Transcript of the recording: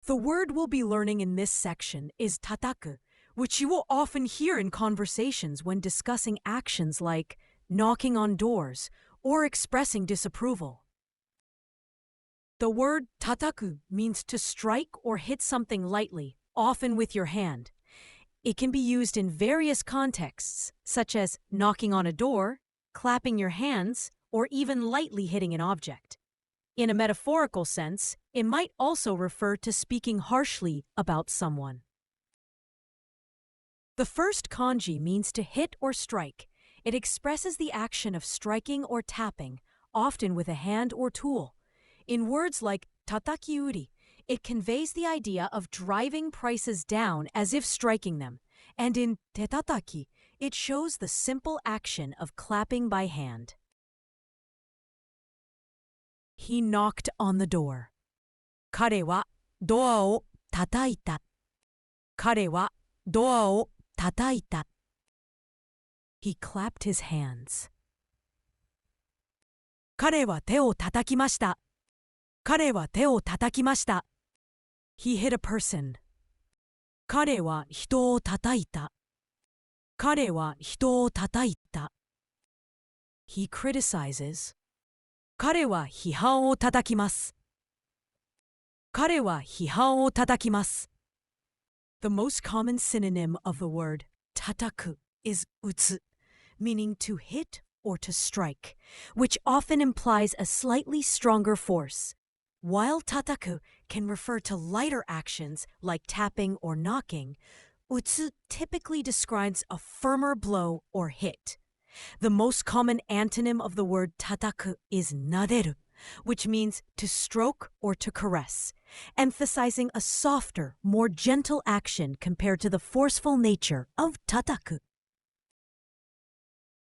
The word we'll be learning in this section is tataku, which you will often hear in conversations when discussing actions like knocking on doors or expressing disapproval. The word tataku means to strike or hit something lightly, often with your hand. It can be used in various contexts, such as knocking on a door, clapping your hands, or even lightly hitting an object. In a metaphorical sense, it might also refer to speaking harshly about someone. The first kanji means to hit or strike. It expresses the action of striking or tapping, often with a hand or tool. In words like tatakiuri, it conveys the idea of driving prices down as if striking them. And in tetataki, it shows the simple action of clapping by hand. He knocked on the door. 彼はドアを叩いた。彼はドアを叩いた。He clapped his hands. 彼は手を叩きました。彼は手を叩きました。He hit a person. 彼は人を叩いた。彼は人を叩いた。He criticizes. 彼は批判を叩きます。彼は批判を叩きます。The most common synonym of the word tataku is utsu, meaning to hit or to strike, which often implies a slightly stronger force. While tataku can refer to lighter actions like tapping or knocking, utsu typically describes a firmer blow or hit. The most common antonym of the word tataku is naderu, which means to stroke or to caress, emphasizing a softer, more gentle action compared to the forceful nature of tataku.